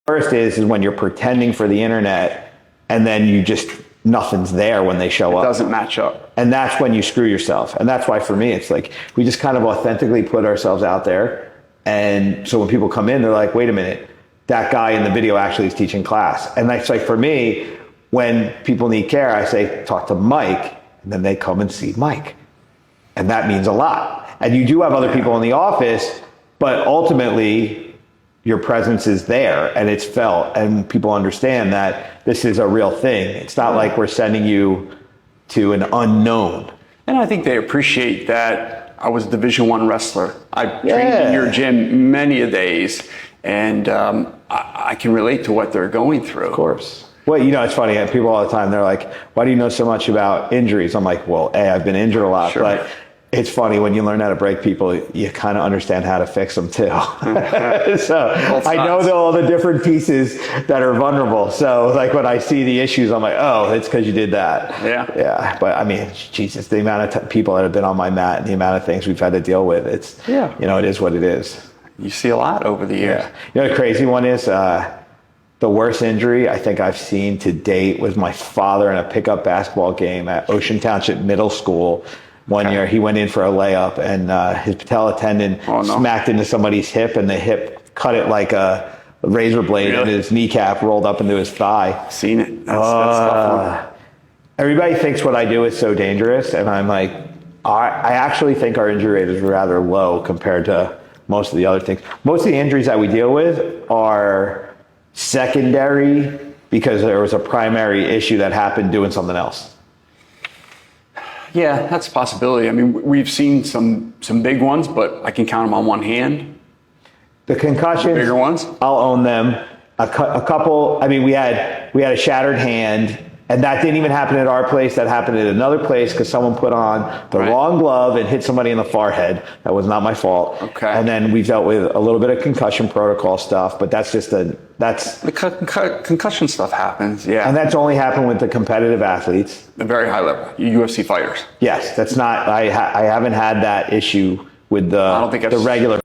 First is when you're pretending for the internet and then you just, nothing's there when they show up. It doesn't match up. And that's when you screw yourself. And that's why for me, it's like, we just kind of authentically put ourselves out there. And so when people come in, they're like, wait a minute, that guy in the video actually is teaching class. And that's like, for me, when people need care, I say, talk to Mike, and then they come and see Mike. And that means a lot. And you do have other people in the office, but ultimately your presence is there and it's felt and people understand that this is a real thing. It's not like we're sending you to an unknown. And I think they appreciate that I was a Division I wrestler. I trained in your gym many a days, and I can relate to what they're going through. Of course. Well, you know, it's funny. People all the time, they're like, why do you know so much about injuries? I'm like, well, I've been injured a lot, Sure. But it's funny when you learn how to break people, you kind of understand how to fix them too. So I know all the different pieces that are vulnerable. So like when I see the issues, I'm like, oh, it's because you did that. Yeah. Yeah. But I mean, Jesus, the amount of people that have been on my mat and the amount of things we've had to deal with, it's, you know, it is what it is. You see a lot over the years. Yeah. You know, the crazy one is, the worst injury I think I've seen to date was my father in a pickup basketball game at Ocean Township Middle School. One year he went in for a layup and his patella tendon smacked into somebody's hip, and the hip cut it like a razor blade, and his kneecap rolled up into his thigh. Seen it. That's tough one. Everybody thinks what I do is so dangerous, and I'm like, I actually think our injury rate is rather low compared to most of the other things. Most of the injuries that we deal with are secondary because there was a primary issue that happened doing something else. Yeah, that's a possibility. I mean, we've seen some big ones, but I can count them on one hand. The concussions, The bigger ones, I'll own them. A couple. I mean, we had a shattered hand, and that didn't even happen at our place. That happened at another place because someone put on the wrong glove and hit somebody in the forehead. That was not my fault. Okay. And then we've dealt with a little bit of concussion protocol stuff, but that's just the concussion stuff happens. Yeah, and that's only happened with the competitive athletes. A very high level, UFC fighters. Yes, that's not. I haven't had that issue with the regular.